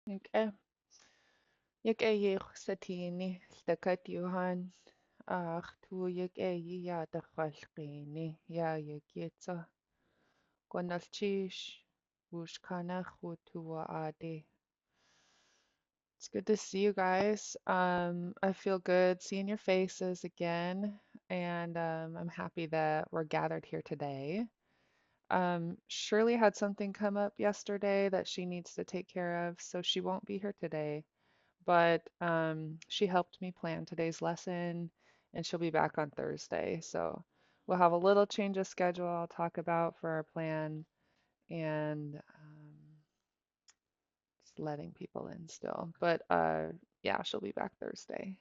Okay. Yek eyi satini stakat yuhan tu yek eyi ya da khalqini ya yek yetsa konalchish wushkana khutua ade. It's good to see you guys. I feel good seeing your faces again, and I'm happy that we're gathered here today. Shirley had something come up yesterday that she needs to take care of, so she won't be here today. But she helped me plan today's lesson, and she'll be back on Thursday. So we'll have a little change of schedule I'll talk about for our plan, and just letting people in still. But yeah, she'll be back Thursday.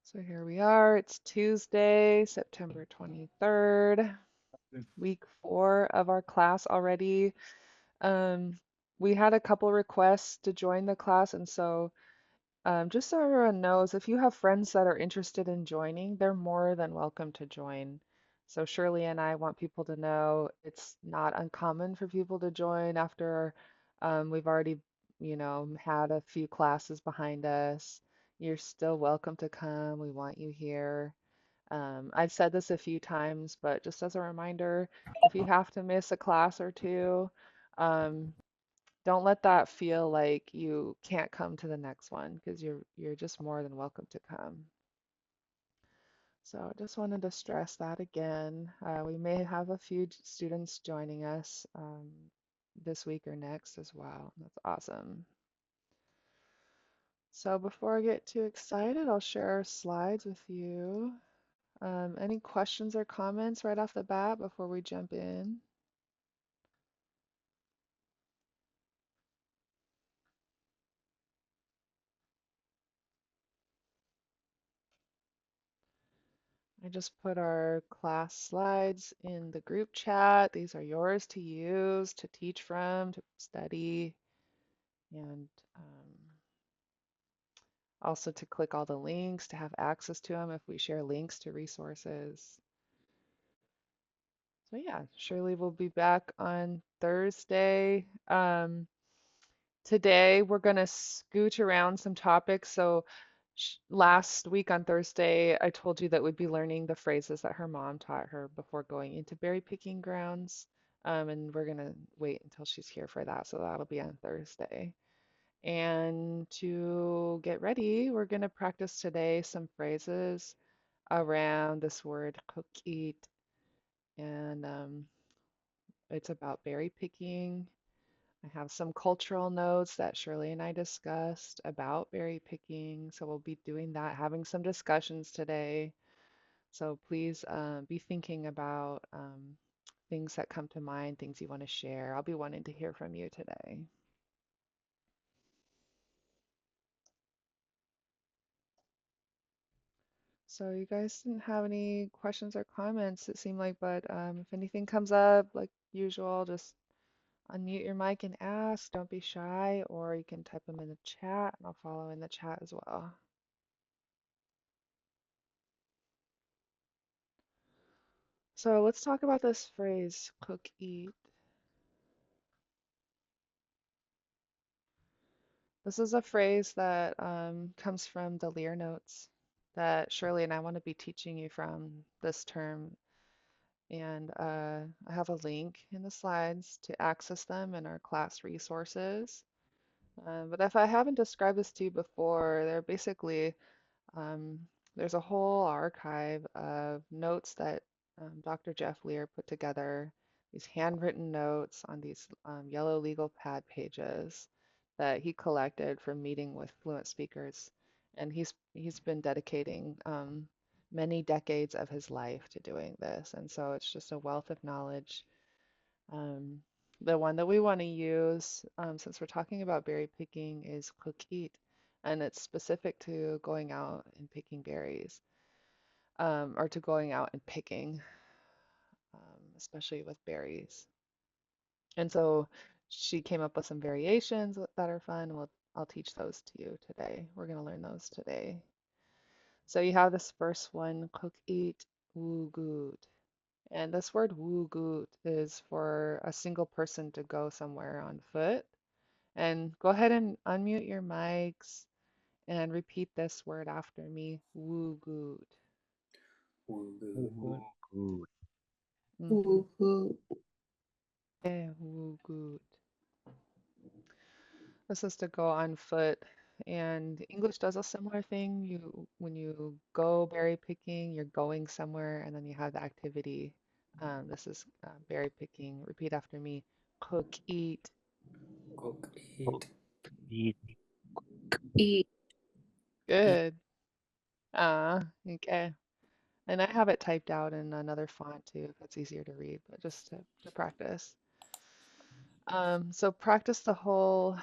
So here we are. It's Tuesday, September 23rd, week 4 of our class already. Um, we had a couple requests to join the class, and so just so everyone knows, if you have friends that are interested in joining, they're more than welcome to join. So Shirley and I want people to know it's not uncommon for people to join after we've already, had a few classes behind us. You're still welcome to come. We want you here. I've said this a few times, but just as a reminder, if you have to miss a class or two, um, don't let that feel like you can't come to the next one because you're just more than welcome to come. So I just wanted to stress that again. We may have a few students joining us this week or next as well. That's awesome. So before I get too excited, I'll share our slides with you. Any questions or comments right off the bat before we jump in? I just put our class slides in the group chat. These are yours to use, to teach from, to study, and also to click all the links to have access to them if we share links to resources. So yeah, Shirley will be back on Thursday. Today we're going to scooch around some topics. So last week on Thursday, I told you that we'd be learning the phrases that her mom taught her before going into berry picking grounds. And we're going to wait until she's here for that. So that'll be on Thursday. And to get ready, we're going to practice today some phrases around this word kokit. And it's about berry picking. I have some cultural notes that Shirley and I discussed about berry picking. So we'll be doing that, having some discussions today. So please be thinking about things that come to mind, things you want to share. I'll be wanting to hear from you today. So you guys didn't have any questions or comments, it seemed like, but if anything comes up, like usual, just unmute your mic and ask. Don't be shy, or you can type them in the chat, and I'll follow in the chat as well. So let's talk about this phrase, cook, eat. This is a phrase that comes from the Lear notes that Shirley and I want to be teaching you from this term. And I have a link in the slides to access them in our class resources. But if I haven't described this to you before, they're basically Um, there's a whole archive of notes that Dr. Jeff Lear put together, these handwritten notes on these yellow legal pad pages that he collected from meeting with fluent speakers. And he's been dedicating many decades of his life to doing this. And so it's just a wealth of knowledge. Um, the one that we want to use, since we're talking about berry picking, is coquille, and it's specific to going out and picking berries, or to going out and picking, especially with berries. And so she came up with some variations that are fun. I'll teach those to you today. We're going to learn those today. So you have this first one, coquille, woo good. And this word wugut is for a single person to go somewhere on foot. And go ahead and unmute your mics and repeat this word after me. Wugut. Good. Mm-hmm. Wugut. This is to go on foot. And English does a similar thing. When you go berry picking, you're going somewhere, and then you have the activity. This is berry picking. Repeat after me. Cook, eat. Cook, eat. Eat. Eat. Good. Okay. And I have it typed out in another font too, if it's easier to read, but just to practice. So practice the whole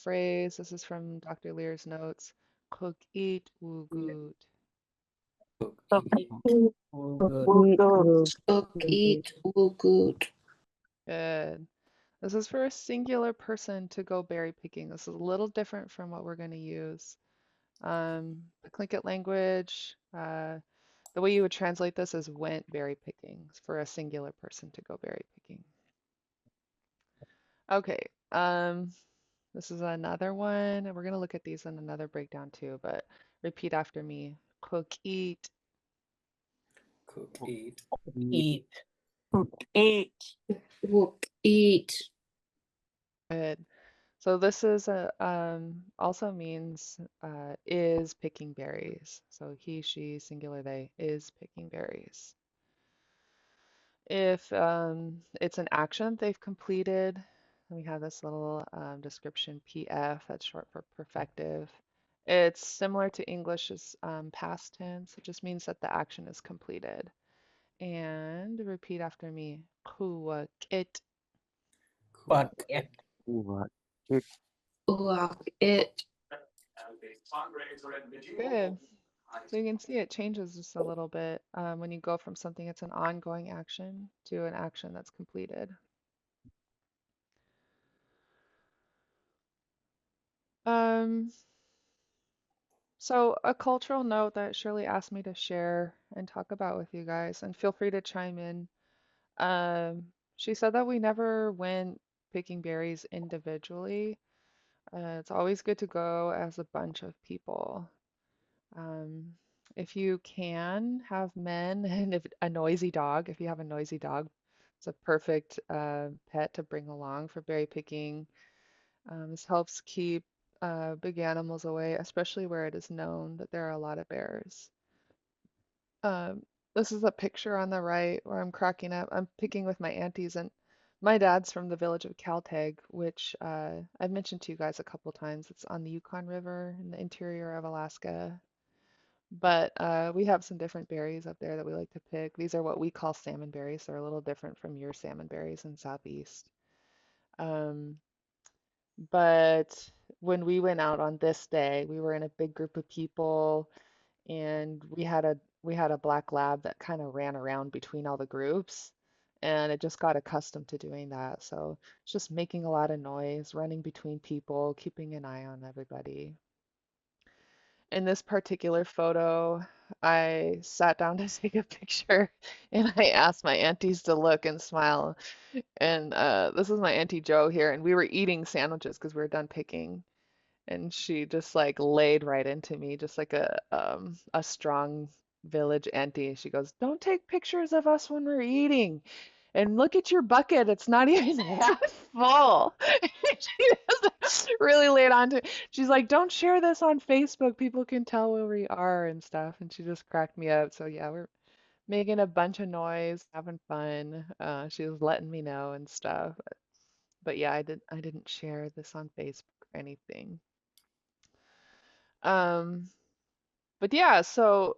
phrase. This is from Dr. Lear's notes. Cook, eat, wugut. Cook, Cook, eat. eat. Cook, eat, good. Good. This is for a singular person to go berry picking. This is a little different from what we're going to use. The Tlingit language, the way you would translate this is went berry picking for a singular person to go berry picking. Okay, this is another one, and we're going to look at these in another breakdown too, but repeat after me. Cook, eat. Cook, eat. Eat. Eat. Cook, eat. Good. So this is also means is picking berries. So he, she, singular they is picking berries. If it's an action they've completed, we have this little description PF, that's short for perfective. It's similar to English's past tense. It just means that the action is completed. And repeat after me. Kuwakit. Bucket. Cook, Walk it. Good. So you can see it changes just a little bit when you go from something that's an ongoing action to an action that's completed. Um, so a cultural note that Shirley asked me to share and talk about with you guys, and feel free to chime in. She said that we never went picking berries individually. It's always good to go as a bunch of people. Um, if you can have men and if a noisy dog, if you have a noisy dog, it's a perfect pet to bring along for berry picking. This helps keep big animals away, especially where it is known that there are a lot of bears. Um, this is a picture on the right where I'm cracking up. I'm picking with my aunties, and my dad's from the village of Caltag, which I've mentioned to you guys a couple times. It's on the Yukon River in the interior of Alaska. But we have some different berries up there that we like to pick. These are what we call salmon berries. They're a little different from your salmon berries in Southeast. Um, but when we went out on this day, we were in a big group of people, and we had a black lab that kind of ran around between all the groups, and it just got accustomed to doing that. So it's just making a lot of noise, running between people, keeping an eye on everybody. In this particular photo, I sat down to take a picture and I asked my aunties to look and smile. And this is my Auntie Joe here, and we were eating sandwiches because we were done picking. And she just like laid right into me, just like a strong village auntie. She goes, "Don't take pictures of us when we're eating. And look at your bucket, it's not even half full." She just really laid on to. She's like, "Don't share this on Facebook. People can tell where we are and stuff." And she just cracked me up. So yeah, we're making a bunch of noise, having fun. She was letting me know and stuff. But yeah, I didn't share this on Facebook or anything. Um, but yeah, so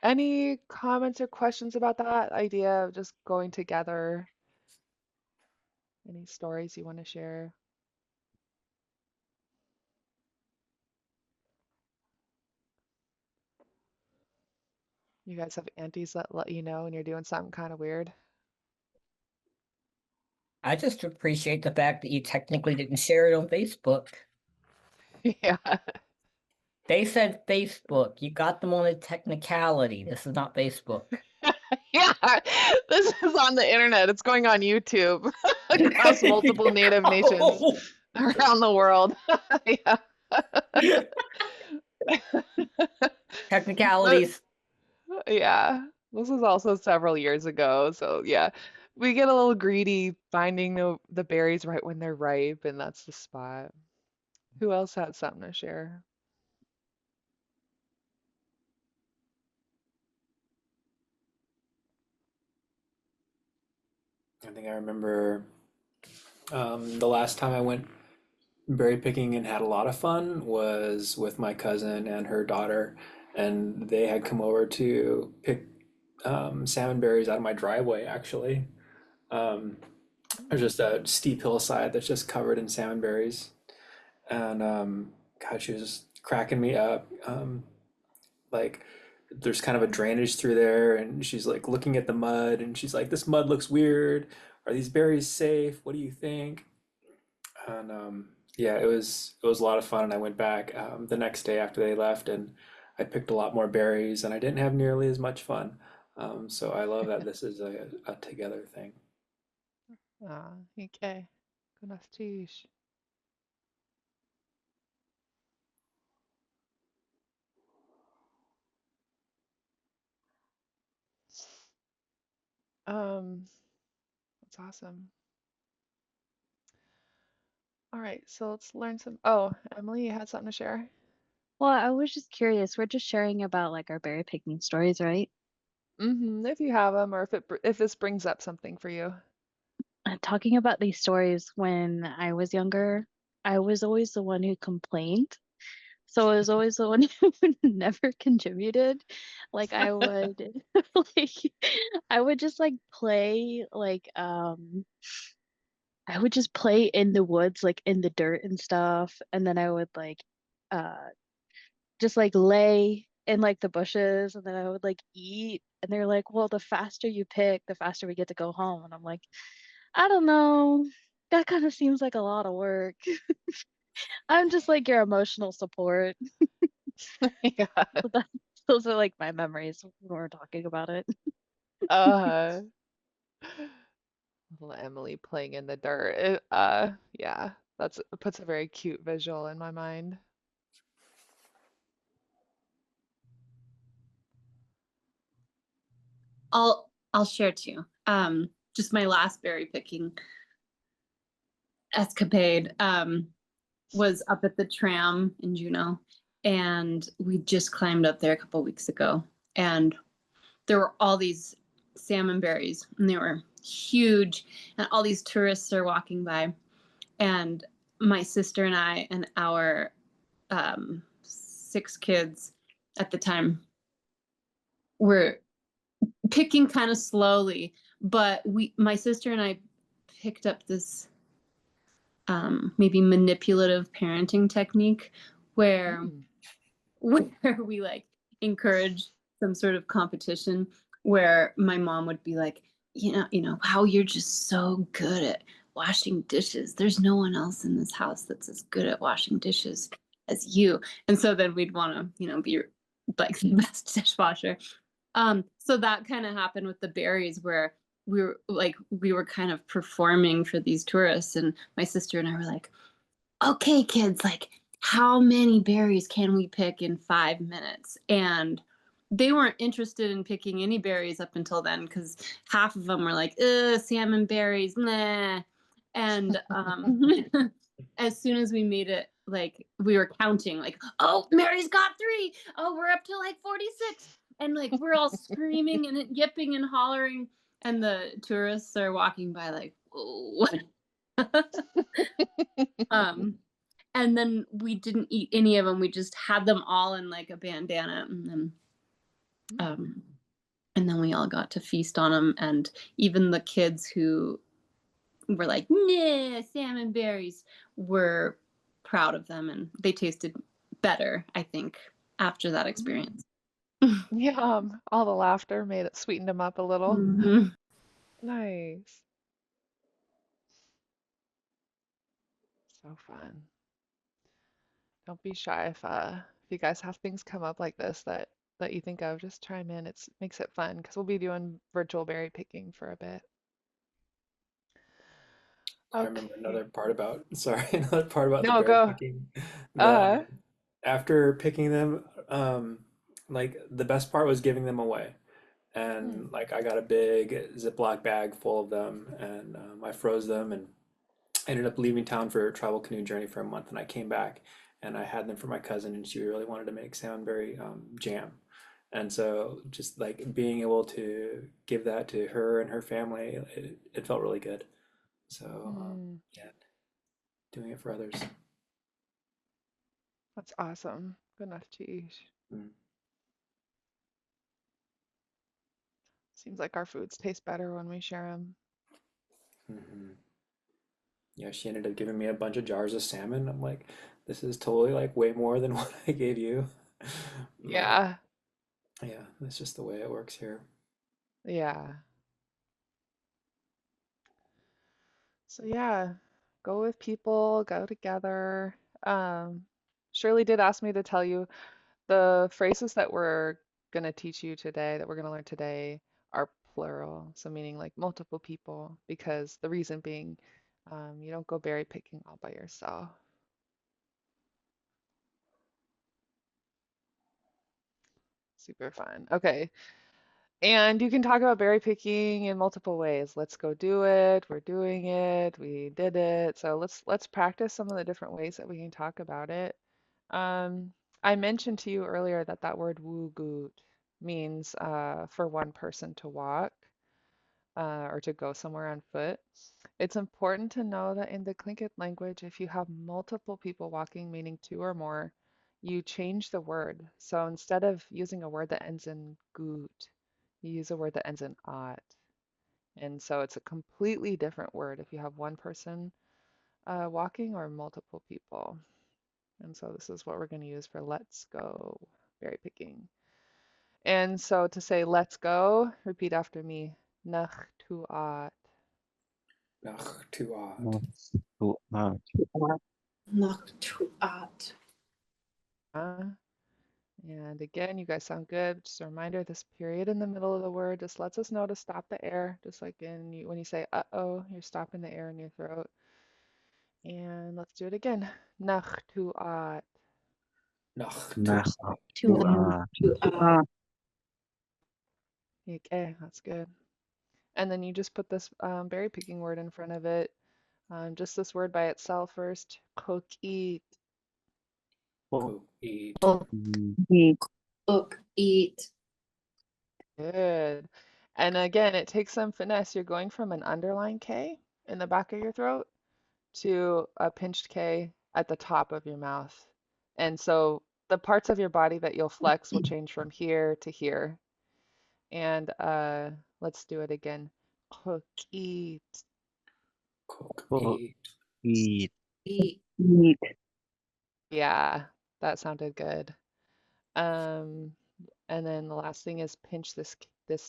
any comments or questions about that idea of just going together? Any stories you want to share? You guys have aunties that let you know when you're doing something kind of weird? I just appreciate the fact that you technically didn't share it on Facebook. Yeah. They said Facebook. You got them on a technicality. This is not Facebook. Yeah, this is on the internet. It's going on YouTube across multiple native nations Oh, around the world. Yeah. But technicalities. yeah, this was also several years ago. So yeah, we get a little greedy finding the berries right when they're ripe, and that's the spot. Who else had something to share? I think I remember the last time I went berry picking and had a lot of fun was with my cousin and her daughter, and they had come over to pick salmon berries out of my driveway, actually. Um, there's just a steep hillside that's just covered in salmon berries, and God, she was just cracking me up. Like, there's kind of a drainage through there, and she's like looking at the mud, and she's like, "This mud looks weird. Are these berries safe? What do you think?" And yeah, it was a lot of fun. And I went back the next day after they left, and I picked a lot more berries, and I didn't have nearly as much fun. So I love that this is a together thing. Ah, okay. Gonastish. That's awesome. All right, so let's learn some. Oh, Emily, you had something to share? Well, I was just curious. We're just sharing about like our berry picking stories, right? If you have them, or if this brings up something for you. And talking about these stories when I was younger, I was always the one who complained. So I was always the one who never contributed. Like I would like I would just like play like I would just play in the woods, like in the dirt and stuff, and then I would like uh just like lay in like the bushes and then I would like eat. And they're like, well, the faster you pick, the faster we get to go home. And I'm like, I don't know. That kind of seems like a lot of work. I'm just like your emotional support. Yeah. So that, those are like my memories when we're talking about it. Uh, little Emily playing in the dirt. Yeah, it puts a very cute visual in my mind. I'll share too. Just my last berry picking escapade was up at the tram in Juneau, and we just climbed up there a couple weeks ago, and there were all these salmon berries, and they were huge, and all these tourists are walking by, and my sister and I and our 6 kids at the time were picking kind of slowly, but my sister and I picked up this maybe manipulative parenting technique where Mm. where we like encourage some sort of competition where my mom would be like, wow, you're just so good at washing dishes. There's no one else in this house that's as good at washing dishes as you. And so then we'd want to, be like the best dishwasher. So that kind of happened with the berries where we were kind of performing for these tourists, and my sister and I were like, okay, kids, like, how many berries can we pick in 5 minutes? And they weren't interested in picking any berries up until then because half of them were like, salmon berries, nah. And as soon as we made it, like, we were counting, like, oh, Mary's got 3. Oh, we're up to like 46. And like, we're all screaming and yipping and hollering. And the tourists are walking by, like, whoa. um, and then we didn't eat any of them. We just had them all in like a bandana, um, and then we all got to feast on them. And even the kids who were like, "Nah, salmon berries," were proud of them, and they tasted better, I think, after that experience. Yeah, all the laughter made it sweetened them up a little. Mhm. Nice. So fun. Don't be shy if you guys have things come up like this that that you think of, just chime in. It makes it fun because we'll be doing virtual berry picking for a bit. I remember Okay. another part about, sorry, another part about the No, berry go. picking. Uh, After picking them, like the best part was giving them away. hmm. And like I got a big Ziploc bag full of them, and I froze them, and I ended up leaving town for a travel canoe journey for a month, and I came back and I had them for my cousin, and she really wanted to make salmonberry jam. And so just like being able to give that to her and her family, it felt really good. So Hmm. yeah, doing it for others. That's awesome. Good enough to eat. Mm. Seems like our foods taste better when we share them. Hmm. Yeah, she ended up giving me a bunch of jars of salmon. I'm like, this is totally like way more than what I gave you. But Yeah. yeah, that's just the way it works here. Yeah. So yeah, go with people, go together. Um, Shirley did ask me to tell you the phrases that we're gonna teach you today, that we're gonna learn today, are plural, so meaning like multiple people, because the reason being, you don't go berry picking all by yourself. Super fun. Okay. And you can talk about berry picking in multiple ways. Let's go do it. We're doing it. We did it. So let's practice some of the different ways that we can talk about it. Um, I mentioned to you earlier that that word wugut means for one person to walk or to go somewhere on foot. It's important to know that in the Tlingit language, if you have multiple people walking, meaning two or more, you change the word. So instead of using a word that ends in gut, you use a word that ends in ot. And so it's a completely different word if you have one person walking or multiple people. And so this is what we're going to use for let's go berry picking. And so to say let's go, repeat after me. Nach tuat. Ugh, too odd. Next to art. Nachtuat. And again, you guys sound good. Just a reminder, this period in the middle of the word just lets us know to stop the air, just like when you say uh-oh, you're stopping the air in your throat. And let's do it again. Nach tuat. Ugh, too Next odd. to art. Okay, that's good. And then you just put this berry picking word in front of it. Just this word by itself first. Kokit. Cook, eat. Cook, eat. Good. And again, it takes some finesse. You're going from an underlined K in the back of your throat to a pinched K at the top of your mouth. And so the parts of your body that you'll flex will change from here to here. And let's do it again. Kokit. Cook, Cook, eat. eat. Eat. Yeah, that sounded good. Um, and then the last thing is pinch this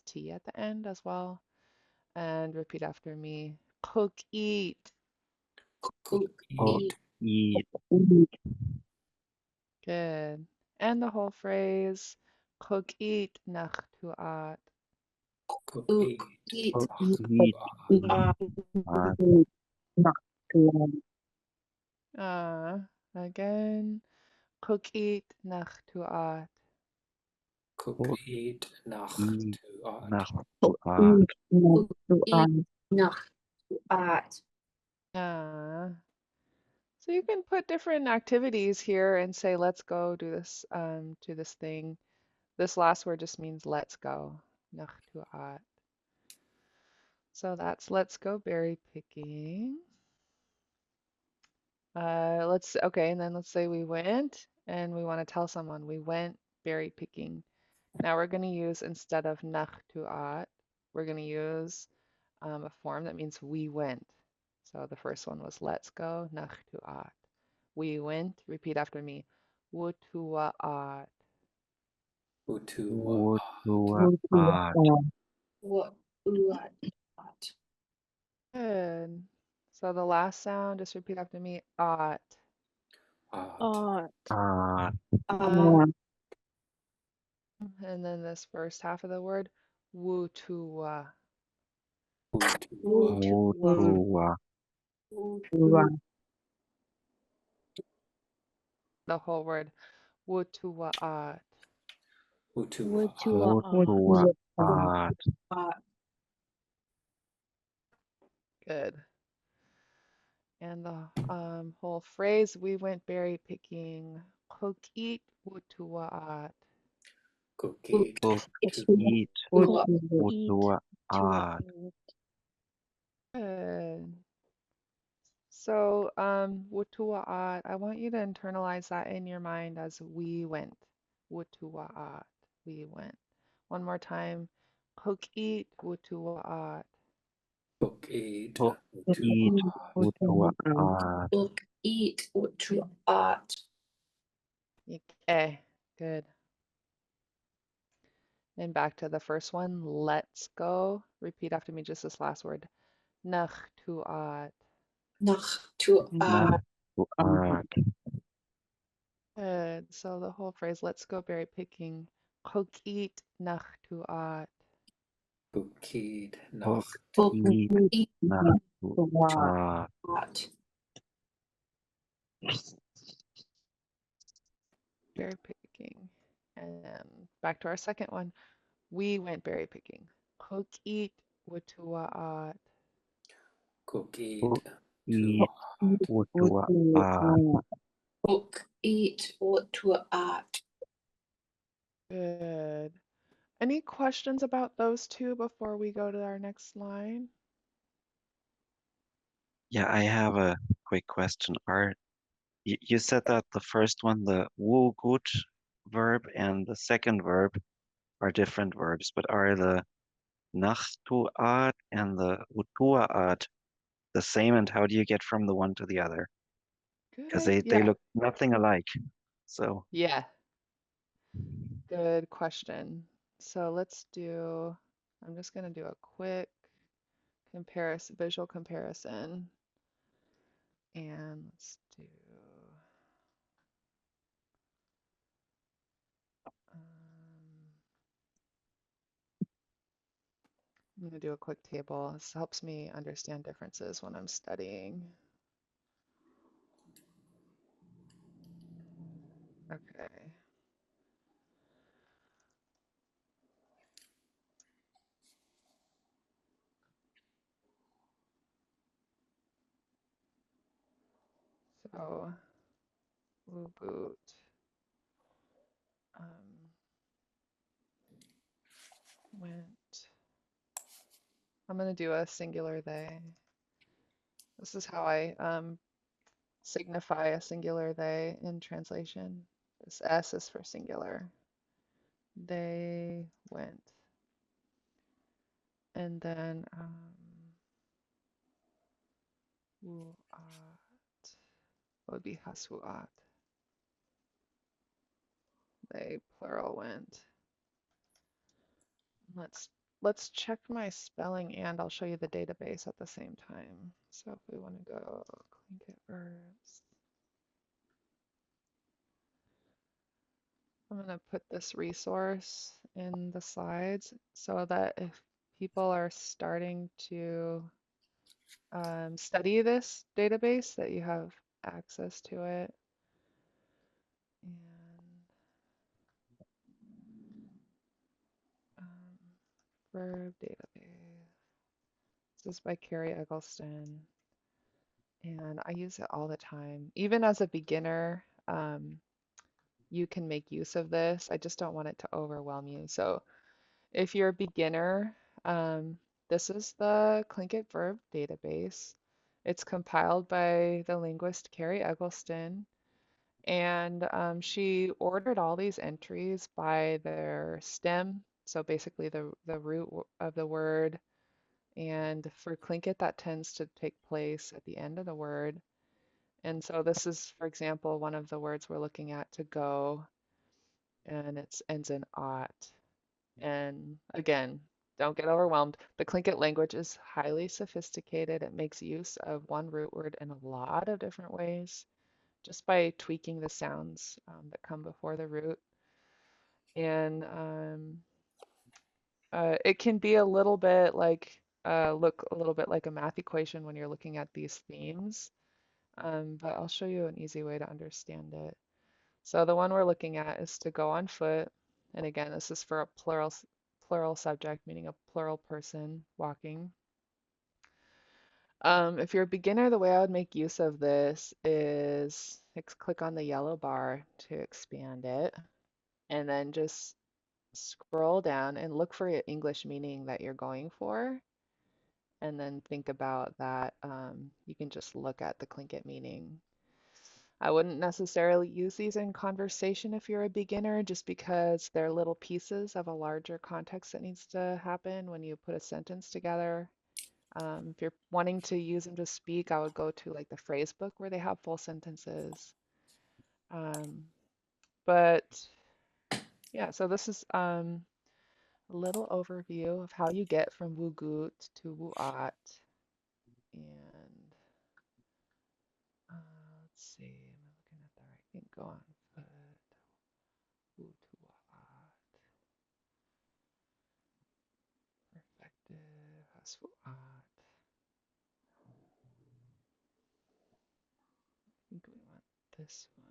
T at the end as well. And repeat after me. Cook, eat. Cook, Cook, Cook, eat. eat. eat. Good. And the whole phrase. Cook, eat, nach tuat. Cook, Cook, eat. eat. Cook, Ugh, too eat. odd. Art. Again. Cook, eat, nach tuat. Cook, Cook, eat. Nach, eat. too odd. Next to art. Cook, eat. Nachtuat. So you can put different activities here and say, let's go do this thing. This last word just means let's go. Nach tuat. So that's let's go berry picking. Okay, and then let's say we went and we want to tell someone we went berry picking. Now we're going to use, instead of nach tuat, we're going to use a form that means we went. So the first one was let's go, nach tuat. We went, repeat after me. Wutuaat. Utu, Wood to art. What? Uat. Good. So the last sound, just repeat after me. Ot. odd. Art. Art. Uh, And then this first half of the word, wutua. Utua. Utua. The whole word, wutuaat. Utua. Utuaat. Good. And the whole phrase, we went berry picking. Kokit wutuaat. Cookie. Eat. Utuaat. Good. So, wutuaat, I want you to internalize that in your mind as we went. Wutuaat, we went. One more time. Kokit wutuaat. Cookie. Eat. Utua. Utuaat. Book, eat, art. Okay, good. And back to the first one. Let's go. Repeat after me just this last word. Nachtuat. Nach to art. Nachtuaat. Good. So the whole phrase, let's go berry picking. Kokit nachtuat. Cookie. Hook. Book, Eat. eat, Nachtuaat. art. Berry picking. And then back to our second one. We went berry picking. Kokit wutuaat. Cookie. Hook. Eat. Utuaat. Book, eat, to art. Good. Any questions about those two before we go to our next line? Yeah, I have a quick question. You said that the first one, the wu gut verb, and the second verb are different verbs, but are the nachtuat and the utuaat the same, and how do you get from the one to the other? Because they Yeah. look nothing alike. So Yeah. Good question. So let's do, I'm just going to do a quick visual comparison. And let's do, um, I'm going to do a quick table. This helps me understand differences when I'm studying. Okay. So, boot. Um, went. I'm going to do a singular they. This is how I signify a singular they in translation. This S is for singular. They went. And then wuat would be hasuat. They plural went. Let's check my spelling and I'll show you the database at the same time. So if we want to go Tlingit verbs, I'm going to put this resource in the slides so that if people are starting to study this database, that you have access to it. And verb database. This is by Carrie Eggleston. And I use it all the time. Even as a beginner, you can make use of this. I just don't want it to overwhelm you. So if you're a beginner, this is the Tlingit verb database. It's compiled by the linguist Carrie Eggleston, and she ordered all these entries by their stem, so basically the root of the word. And for Tlingit, that tends to take place at the end of the word. And so this is, for example, one of the words we're looking at, to go, and it ends in ot. And again, don't get overwhelmed. The Tlingit language is highly sophisticated. It makes use of one root word in a lot of different ways just by tweaking the sounds that come before the root. And it can be a little bit like look a little bit like a math equation when you're looking at these themes. But I'll show you an easy way to understand it. So the one we're looking at is to go on foot. And again, this is for a plural subject, meaning a plural person walking. If you're a beginner, the way I would make use of this is click on the yellow bar to expand it, and then just scroll down and look for your English meaning that you're going for, and then think about that. You can just look at the Tlingit meaning. I wouldn't necessarily use these in conversation if you're a beginner, just because they're little pieces of a larger context that needs to happen when you put a sentence together. If you're wanting to use them to speak, I would go to like the phrase book where they have full sentences. Um, but yeah, so this is a little overview of how you get from Wugut to Wuat. And let's see, am I looking at the right thing? Go on foot, Wu to Wuat, perfective, has Wuat. I think we want this one.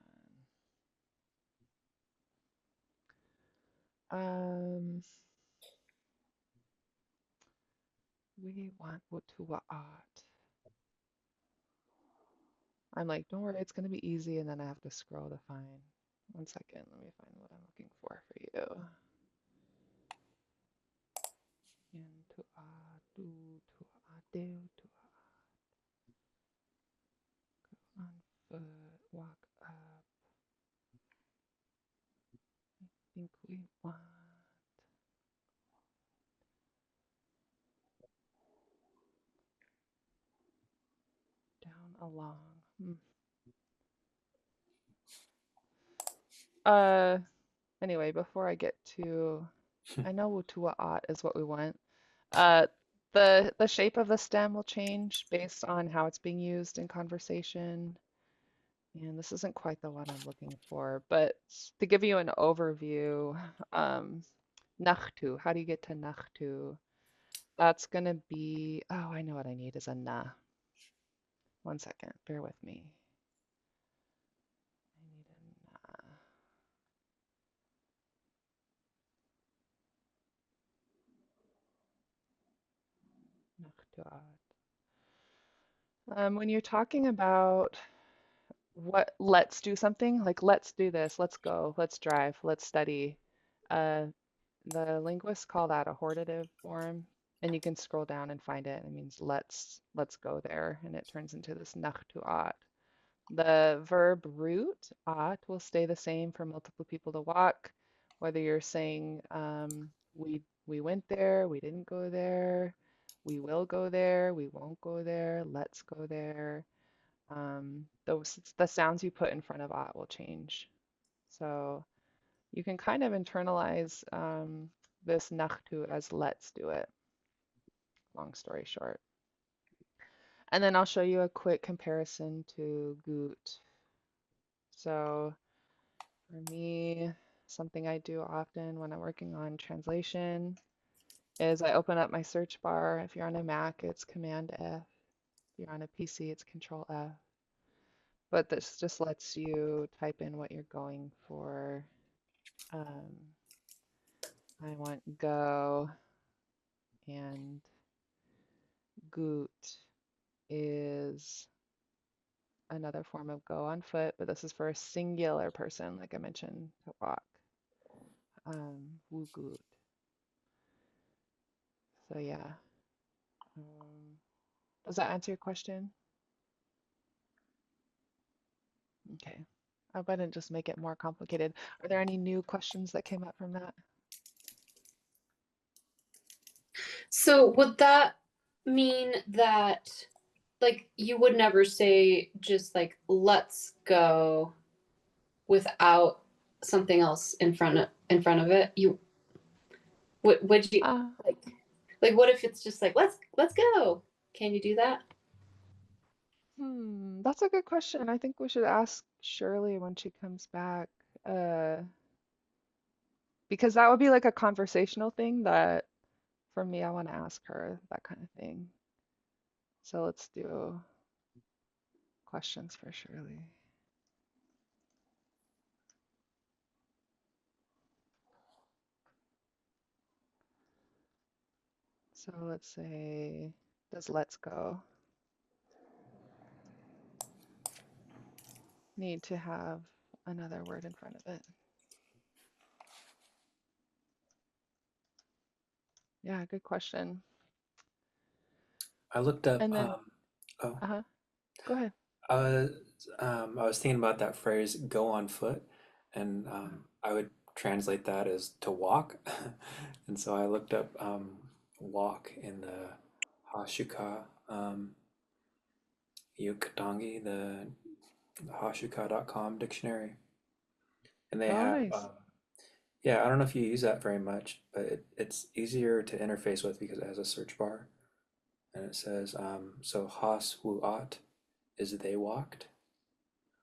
We want Wutuwa'at. I'm like, don't worry, it's going to be easy, and then I have to scroll to find. One second, let me find what I'm looking for you. And to do to do to on foot, walk up. I think we want down along. Uh, anyway, before I get to, I know Wutuwa'at is what we want. Uh, the shape of the stem will change based on how it's being used in conversation. And this isn't quite the one I'm looking for, but to give you an overview, Nachtu, how do you get to Nachtu? That's gonna be, oh, I know what I need is a na. One second, bear with me. I need a na. Nachtuat. When you're talking about let's do something, like let's do this, let's go, let's drive, let's study. Uh, the linguists call that a hortative form, and you can scroll down and find it. It means let's go there, and it turns into this nachtuat. The verb root at will stay the same for multiple people to walk, whether you're saying we went there, we didn't go there, we will go there, we won't go there, let's go there. The sounds you put in front of at will change. So you can kind of internalize this nachtu as let's do it, long story short. And then I'll show you a quick comparison to gut. So for me, something I do often when I'm working on translation is I open up my search bar. If you're on a Mac, it's Command F. If you're on a PC, it's Control F. But this just lets you type in what you're going for. I want go, and gut is another form of go on foot, but this is for a singular person, like I mentioned, to walk. Wugut. So yeah. Does that answer your question? Okay. I hope I didn't just make it more complicated. Are there any new questions that came up from that? So would that mean that like you would never say just like let's go without something else in front of it? You would you Uh, like what if it's just like let's go? Can you do that? that's a good question. I think we should ask Shirley when she comes back. because that would be like a conversational thing that for me, I want to ask her that kind of thing. So let's do questions for Shirley. So let's say, does let's go need to have another word in front of it? Yeah, good question. I looked up, And then, oh, uh-huh, go ahead. I was thinking about that phrase, go on foot, and I would translate that as to walk. And so I looked up walk in the Hashuka Yukatangi, the hashuka.com dictionary. And they Oh, have, nice. yeah, I don't know if you use that very much, but it's easier to interface with because it has a search bar. And it says, so has wuat is they walked.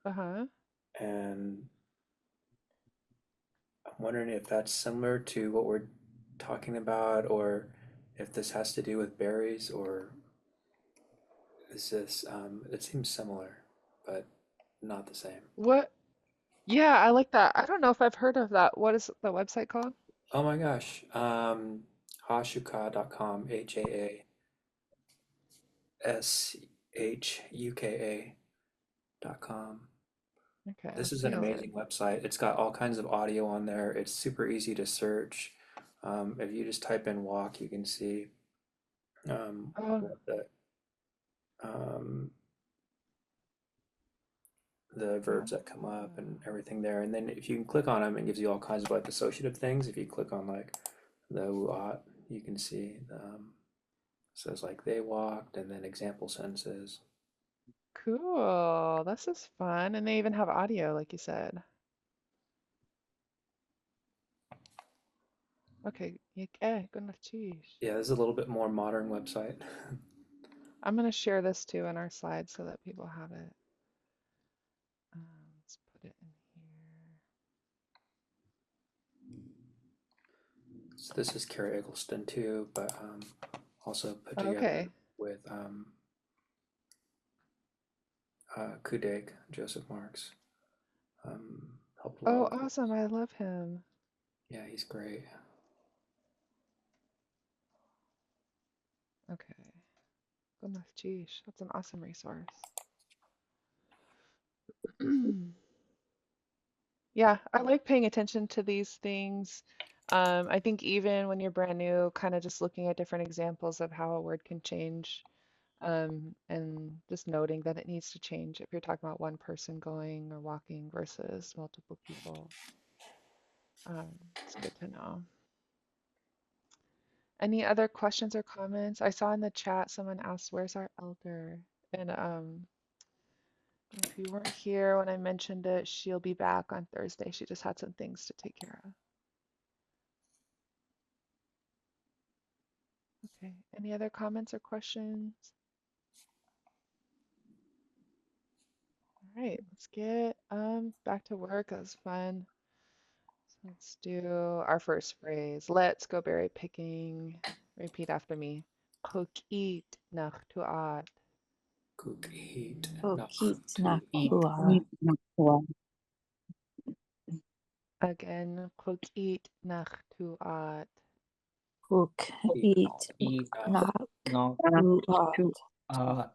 Uh-huh. And I'm wondering if that's similar to what we're talking about, or if this has to do with berries, or is this, it seems similar, but not the same. What? Yeah, I like that. I don't know if I've heard of that. What is the website called? Oh my gosh. Hashuka.com, HASHUKA.com. Okay, This let's is an take a look. amazing website. It's got all kinds of audio on there. It's super easy to search. If you just type in walk, you can see Oh, what um, the verbs that come up and everything there. And then if you can click on them, it gives you all kinds of like associative things. If you click on like the uat, you can see says like they walked and then example sentences. cool. This is fun. And they even have audio, like you said. Okay, good enough cheese. Yeah, this is a little bit more modern website. I'm gonna share this too in our slides so that people have it. Let's put it in So this is Kara Eggleston too, but also put here. together Okay. with Kudek, Joseph Marks. Helped a lot Oh, with this. awesome. I love him. Yeah, he's great. Okay. Good enough cheese. That's an awesome resource. Yeah, I like paying attention to these things. I think even when you're brand new, kind of just looking at different examples of how a word can change, and just noting that it needs to change if you're talking about one person going or walking versus multiple people. It's good to know. Any other questions or comments? I saw in the chat someone asked, "Where's our elder?" And if you weren't here when I mentioned it, she'll be back on Thursday. She just had some things to take care of. Okay. Any other comments or questions? All right, let's get back to work. That was fun. So let's do our first phrase. Let's go berry picking. Repeat after me. Kokit nach tuat. Cook, eat, nach, Kokit to, Eat. nakua. Again, kokit nach tuat. eat, Kokit Eat. nach, No. nakua. Uh,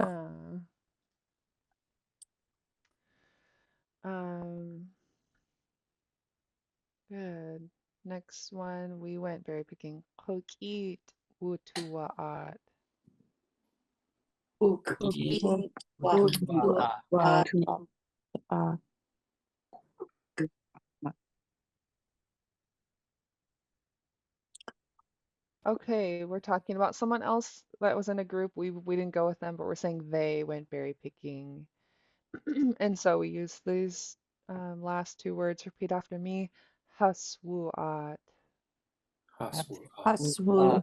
Uh, um, good. Next one, we went berry picking. Kokit utuaat. eat. Kokit Uh, utua. Okay, we're talking about someone else that was in a group. We didn't go with them, but we're saying they went berry picking. And so we use these last two words. Repeat after me. Haswuat. haswu, Aswu.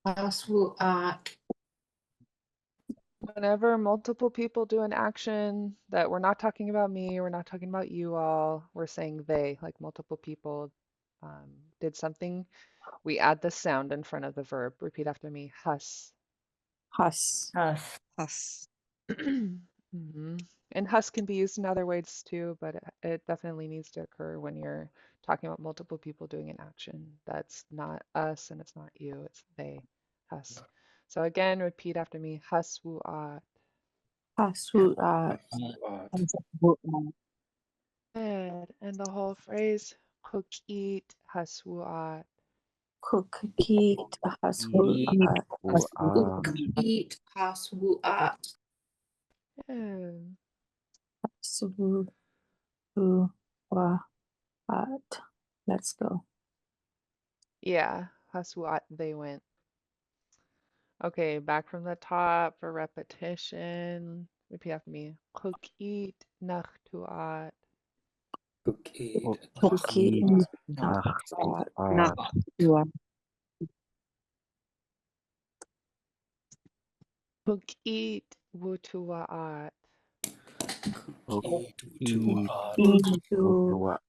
Aswu at whenever multiple people do an action that we're not talking about me, we're not talking about you all, we're saying they, like multiple people did something, we add the sound in front of the verb. Repeat after me. Hus. Hus. Us. Us. hmm And hus can be used in other ways too, but it definitely needs to occur when you're talking about multiple people doing an action. That's not us and it's not you, it's they. Hus. So again, repeat after me. Hus wu'at. Hasuat. Good. And the whole phrase. Cook eat hus wu'at. Cookit. Hasuat. Cook, eat, haswuat. Good. Hasuat. Let's go. Yeah, hus wu'at, they went. Okay, back from the top for repetition. Repeat after me. Cook eat nachtuat. Cookieed. Cookit. Nachtuat. Cook eat wutuaat. Cookied. Eat. Utuat.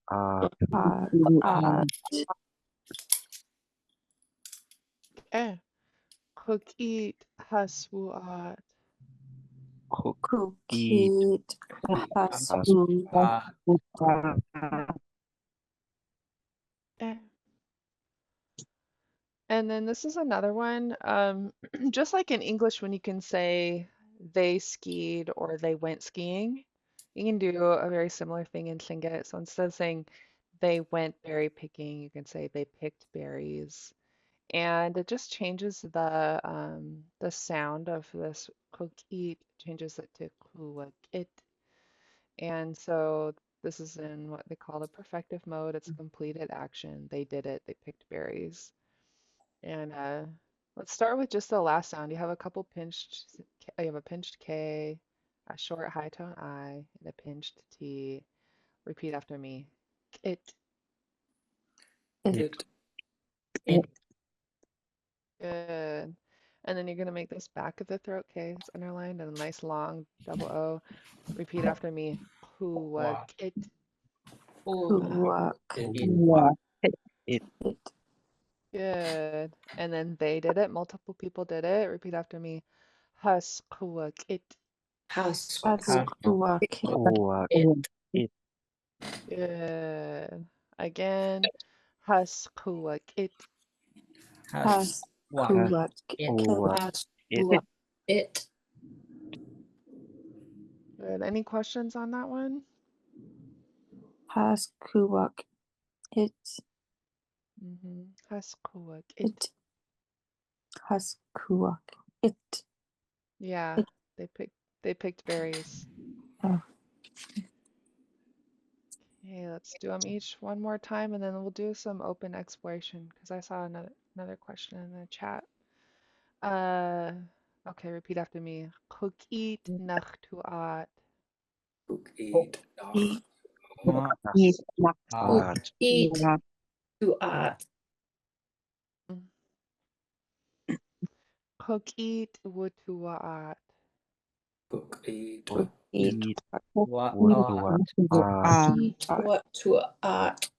Eh. Cook eat haswuat. Cookit. Hasuat. Eh. And then this is another one. Just like in English, when you can say they skied or they went skiing, you can do a very similar thing in Lingit. So instead of saying they went berry picking, you can say they picked berries. And it just changes the sound of this cookit, changes it to kuwakit. And so this is in what they call the perfective mode. It's a completed action. They did it. They picked berries. And let's start with just the last sound. You have a couple pinched, you have a pinched K, a short high tone I, and a pinched T. Repeat after me. It. It. Good. And then you're going to make this back of the throat K, it's underlined, and a nice long double O. Repeat after me. Kuwakit. It. Good. And then they did it. Multiple people did it. Repeat after me. Hus kuwakit. Hasuat. It. Good. Again. Hus kuwakit. Hasuat. It. Good. Any questions on that one? Hasuat. It. Hus kuwakit. It. Hasuat. It. Yeah, they picked berries. Oh. Okay, let's do them each one more time, and then we'll do some open exploration because I saw another question in the chat. Okay, repeat after me. Cookit nachtuat. Cookied. Nachtuat. Eat to art. Cookit wutuaat. Cookied. Eat. What? Eat what to art.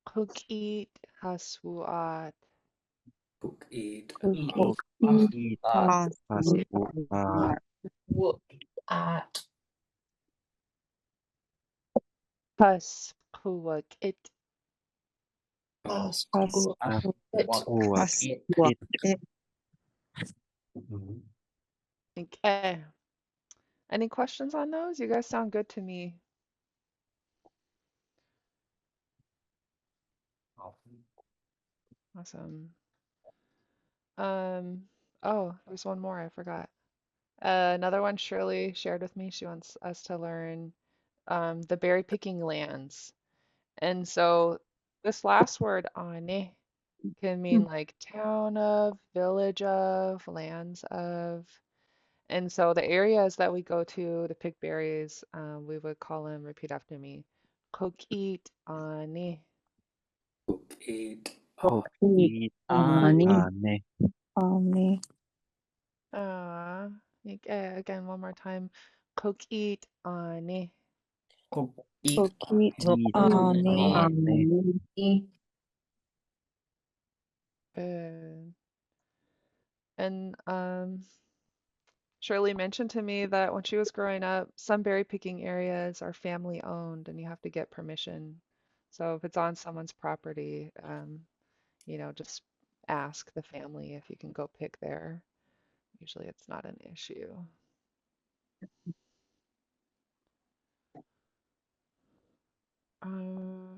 Cookit haswuat. Cookied. Eat. Hasuat. Whoop art. Hus kuwakit. It. Okay. Any questions on those? You guys sound good to me. Awesome. Oh, there's one more I forgot. Another one Shirley shared with me. She wants us to learn the berry picking lands. And so this last word, ane, can mean like town of, village of, lands of. And so the areas that we go to pick berries, we would call them, repeat after me, kokit ane. Cookied. Eat. Ane. ane. Again, one more time. Kokit ane. Cookie. Kokit Eat ane. ane. Good. And Shirley mentioned to me that when she was growing up, some berry picking areas are family owned and you have to get permission. So if it's on someone's property, just ask the family if you can go pick there. Usually it's not an issue. Uh,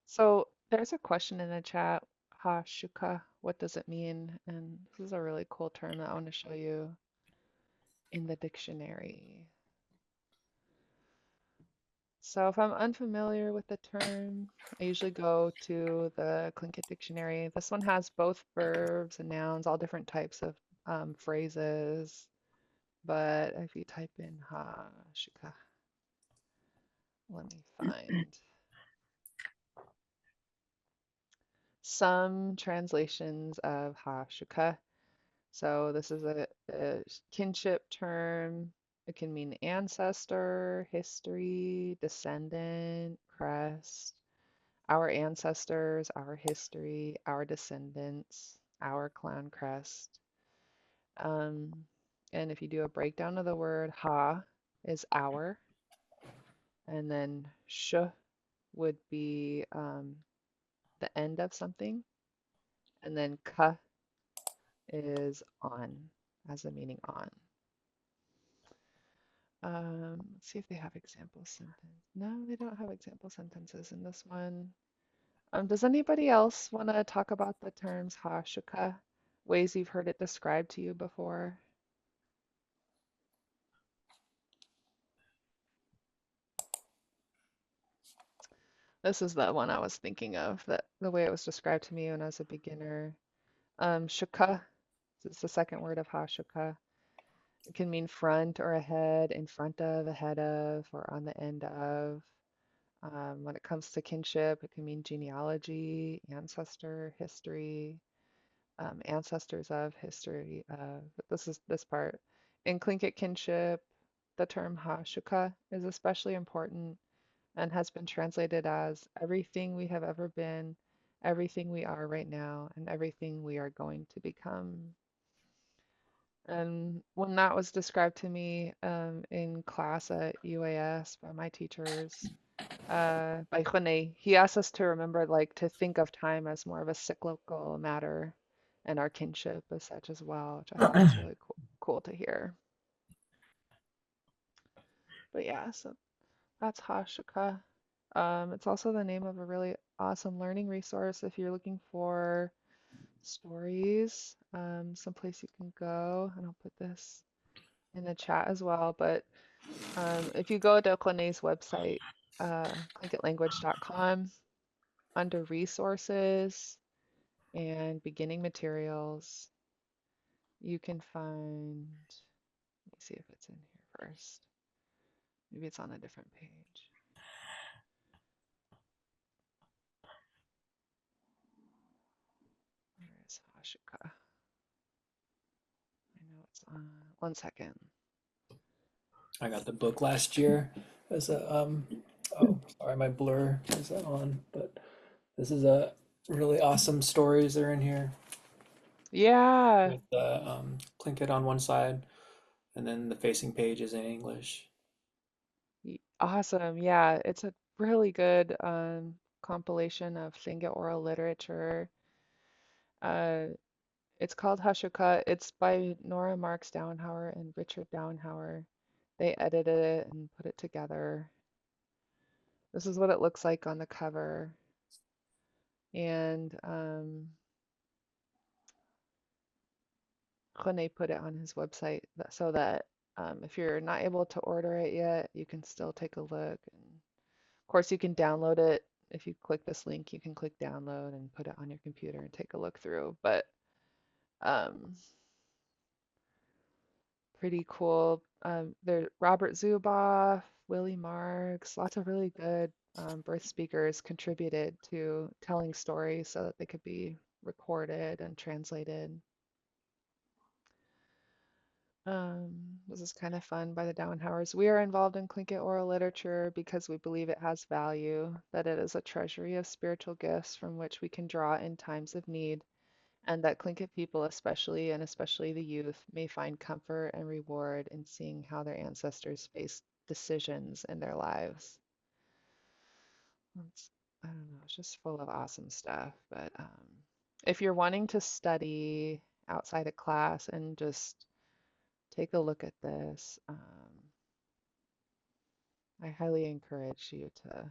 so there's a question in the chat, ha shuka, what does it mean? And this is a really cool term that I want to show you in the dictionary. So if I'm unfamiliar with the term, I usually go to the Tlingit dictionary. This one has both verbs and nouns, all different types of phrases. But if you type in ha shuka, let me find some translations of ha shuka. So this is a kinship term. It can mean ancestor, history, descendant, crest, our ancestors, our history, our descendants, our clan crest. Um, and if you do a breakdown of the word, ha is our, and then sh would be the end of something, and then ka is on, as the meaning on. Let's see if they have example sentence. No, they don't have example sentences in this one. Does anybody else want to talk about the terms ha shuka, ways you've heard it described to you before? This is the one I was thinking of, that the way it was described to me when I was a beginner. Shuka is the second word of ha shuka. It can mean front or ahead, in front of, ahead of, or on the end of. When it comes to kinship, it can mean genealogy, ancestor, history, ancestors of, history of. But this is this part. In Tlingit kinship, the term ha shuka is especially important and has been translated as everything we have ever been, everything we are right now, and everything we are going to become. And when that was described to me in class at UAS by my teachers, by Rene, he asked us to remember, like, to think of time as more of a cyclical matter and our kinship as such as well, which I thought was really cool to hear. But yeah, so that's Hashika. It's also the name of a really awesome learning resource if you're looking for stories, someplace you can go, and I'll put this in the chat as well. But if you go to Rene's website, clinkitlanguage.com, under resources and beginning materials, you can find, let me see if it's in here first. Maybe it's on a different page. Where is Hashika? I know it's on, one second. I got the book last year as a oh, sorry, my blur is on, but this is a really awesome stories that are in here Yeah, with the Tlingit on one side, and then the facing page is in English. awesome. Yeah, it's a really good compilation of Tlingit oral literature. Uh, it's called Hashuka. It's by Nora Marks Downhauer and Richard Downhauer. They edited it and put it together. This is what it looks like on the cover. And Rene put it on his website so that if you're not able to order it yet, you can still take a look. And of course, you can download it. If you click this link, you can click download and put it on your computer and take a look through. But um, pretty cool. There, Robert Zuboff, Willie Marks, lots of really good birth speakers contributed to telling stories so that they could be recorded and translated. This is kind of fun by the Downhowers. We are involved in Tlingit oral literature because we believe it has value, that it is a treasury of spiritual gifts from which we can draw in times of need, and that Tlingit people, especially and especially the youth, may find comfort and reward in seeing how their ancestors faced decisions in their lives. I don't know, it's just full of awesome stuff. But if you're wanting to study outside of class and just take a look at this, I highly encourage you to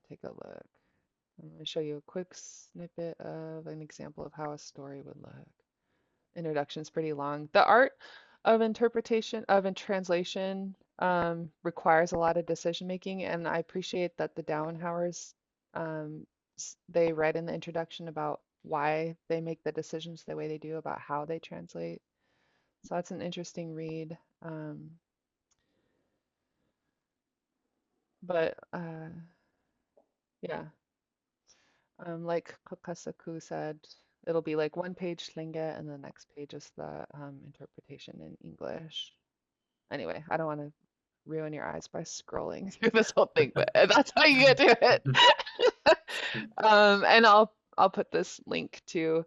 take a look. I'm going to show you a quick snippet of an example of how a story would look. Introduction's pretty long. The art of interpretation of and translation requires a lot of decision making, and I appreciate that the Downhowers they read in the introduction about why they make the decisions the way they do about how they translate. So that's an interesting read. But yeah, like Kokasaku said, it'll be like one page Tlingit and the next page is the interpretation in English. Anyway, I don't want to ruin your eyes by scrolling through this whole thing, but that's how you get to it. And I'll put this link to.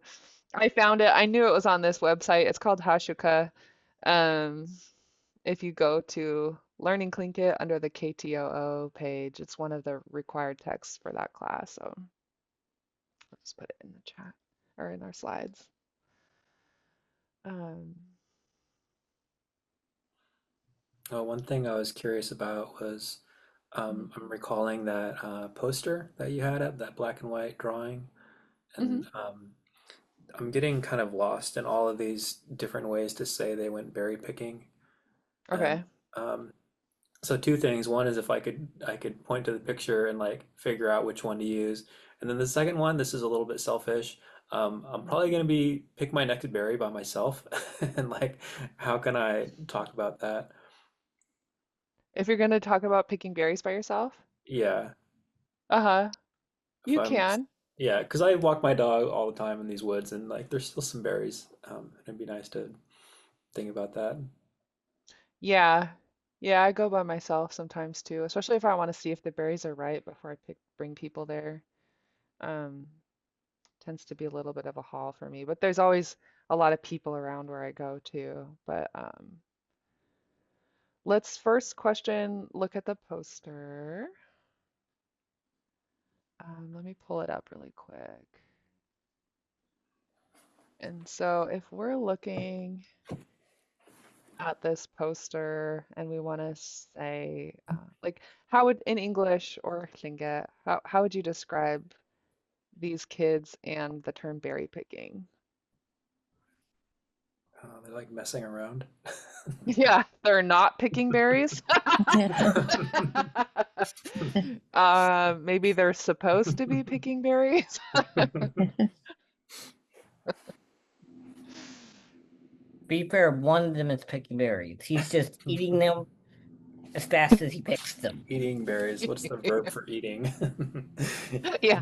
I found it. I knew it was on this website. It's called Hashuka. Um, if you go to Learning Tlingit under the KTOO page, it's one of the required texts for that class. So let's put it in the chat or in our slides. One thing I was curious about was I'm recalling that poster that you had up, that black and white drawing, Mhm. and I'm getting kind of lost in all of these different ways to say they went berry picking. And Okay. so two things. One is if I could point to the picture and like figure out which one to use. And then the second one, this is a little bit selfish. I'm probably gonna be pick my next berry by myself. And like how can I talk about that? If you're going to talk about picking berries by yourself, Yeah. uh-huh, If you I'm can. Yeah, because I walk my dog all the time in these woods and like there's still some berries. It'd be nice to think about that. Yeah. Yeah, I go by myself sometimes too, especially if I want to see if the berries are ripe before I bring people there. Um, Tends to be a little bit of a haul for me, but there's always a lot of people around where I go to. But let's first question look at the poster. Let me pull it up really quick. And so if we're looking at this poster and we want to say, like, how would in English or Tlingit, how would you describe these kids and the term berry picking? They're like messing around. Yeah, they're not picking berries. Maybe they're supposed to be picking berries. Be fair, one of them is picking berries. He's just eating them as fast as he picks them. Eating berries. What's the verb for eating? Yeah.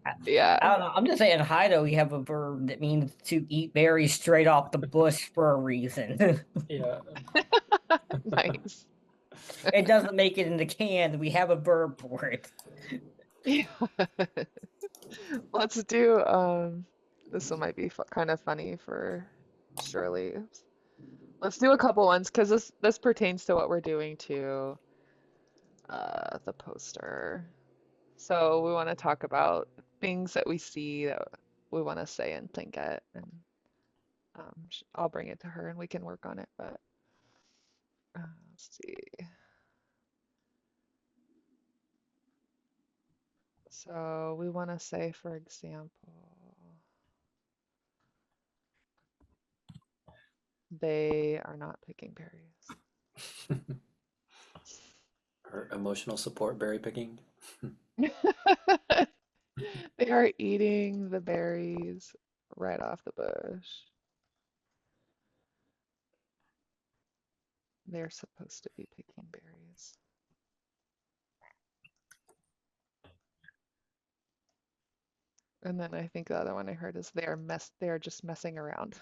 I Yeah. don't know. I'm just saying, Hido, we have a verb that means to eat berries straight off the bush for a reason. Yeah. Nice. It doesn't make it in the can. We have a verb for it. Yeah. Let's do this one might be kind of funny for Shirley. Let's do a couple ones because this pertains to what we're doing to the poster. So we want to talk about things that we see that we want to say and think it, and I'll bring it to her and we can work on it. But let's see. So we want to say, for example, they are not picking berries. Or emotional support berry picking. They are eating the berries right off the bush. They're supposed to be picking berries. And then I think the other one I heard is they're just messing around.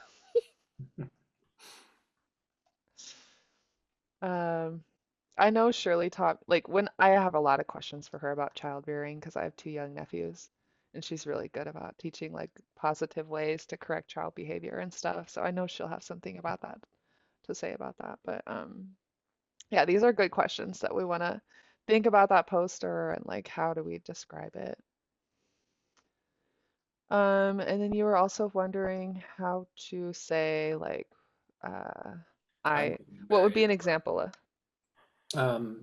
Um, I know Shirley taught, like, when I have a lot of questions for her about child rearing because I have two young nephews, and she's really good about teaching like positive ways to correct child behavior and stuff. So I know she'll have something about that to say about that. But yeah, these are good questions that we want to think about that poster and like how do we describe it. And then you were also wondering how to say like uh I'm what would berry. be an example of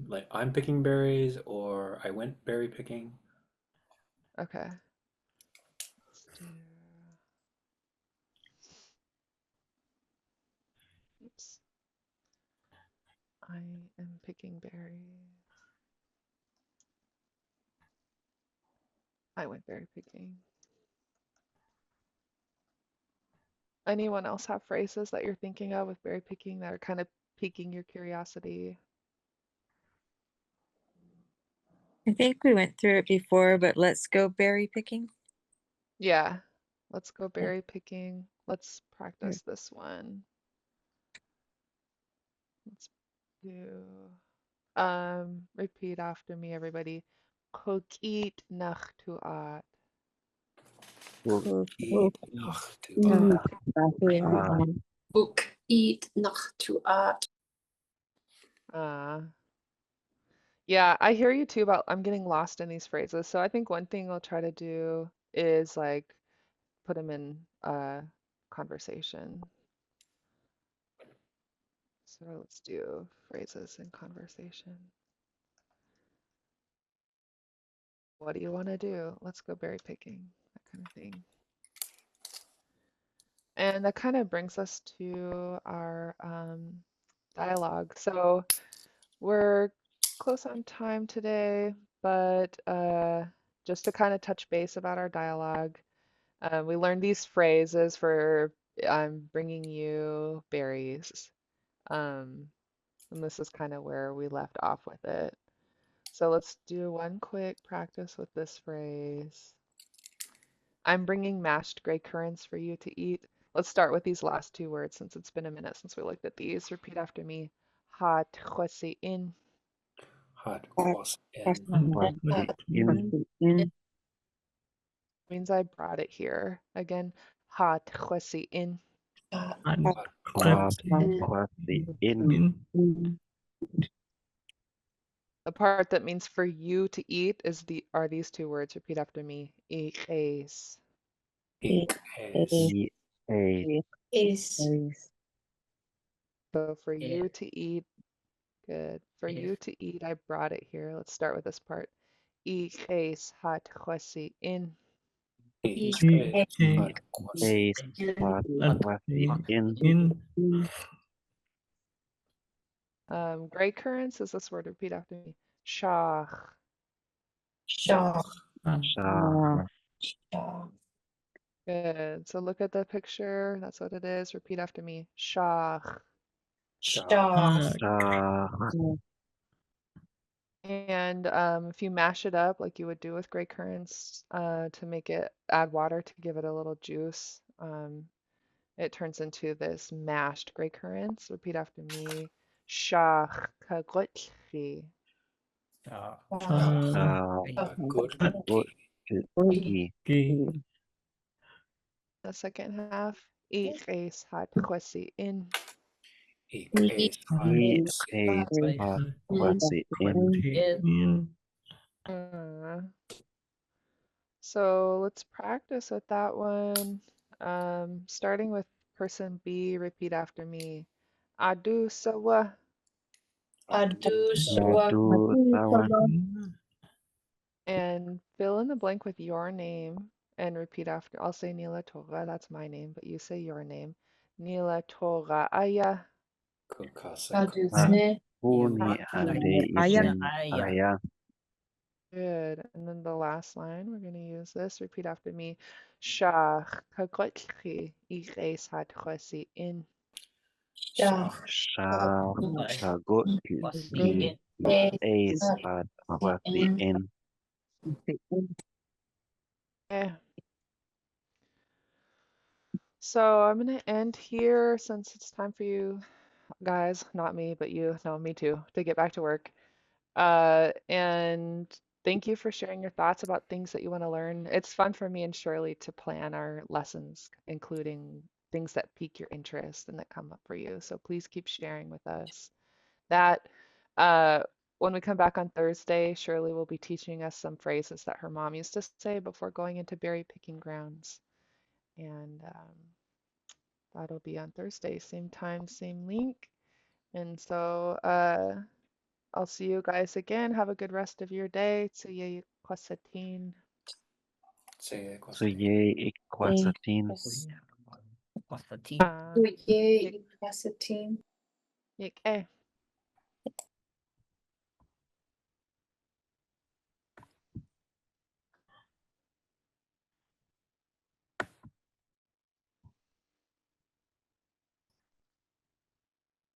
Like I'm picking berries or I went berry picking. okay. Let's do oops. I am picking berries. I went berry picking. Anyone else have phrases that you're thinking of with berry picking that are kind of piquing your curiosity? I think we went through it before, but let's go berry picking. Yeah. Let's go berry picking. Let's practice this one. Let's do repeat after me, everybody. Kokit nachtuat. Eat noch to Book, eat, noch to art. Yeah, I hear you too about I'm getting lost in these phrases. So I think one thing I'll try to do is like put them in conversation. So let's do phrases in conversation. What do you want to do? Let's go berry picking, that kind of thing. And that kind of brings us to our dialogue. So we're close on time today, but just to kind of touch base about our dialogue, we learned these phrases for I'm bringing you berries. And this is kind of where we left off with it. So let's do one quick practice with this phrase. I'm bringing mashed gray currants for you to eat. Let's start with these last two words since it's been a minute since we looked at these. Repeat after me. Ha in hot cross and in means I brought it here. Again, ha in. hot cross in The part that means for you to eat are these two words. Repeat after me. Is. ik is Is So for Yeah. you to eat, good. For Yeah. you to eat, I brought it here. Let's start with this part. is hat in. ik ik is hot cross is hot in Gray currants is this word. Repeat after me. Shach. shah shah shah Good. So look at the picture. That's what it is. Repeat after me. Shach. shah shah And if you mash it up like you would do with gray currants to make it add water to give it a little juice, it turns into this mashed gray currants. Repeat after me. Shach kagotchi. shah good The second half. Iqes hat in. ik is hot is hot in Uh, So let's practice with that one. Starting with person B, repeat after me. Adu sawa. adu shwa Madu sawa And fill in the blank with your name and repeat after. I'll say Nila Toga, that's my name, but you say your name. Nila Toga Aya. kukasa adu sne Uni ade isin aya Good. And then the last line, we're going to use this. Repeat after me. Shach kagotchi iqes hat in. shah shah shagot e is hot in Eh. So I'm gonna end here since it's time for you guys, not me, but you, no, me too, to get back to work. And thank you for sharing your thoughts about things that you want to learn. It's fun for me and Shirley to plan our lessons, including things that pique your interest and that come up for you. So please keep sharing with us. That uh, when we come back on Thursday, Shirley will be teaching us some phrases that her mom used to say before going into berry picking grounds. And that'll be on Thursday, same time, same link. And so I'll see you guys again. Have a good rest of your day. Tsuye kwasatin. Say So question. yay, Ikwasatin. What's the T? Uh, Yay, yik, you class a team. yik, eh.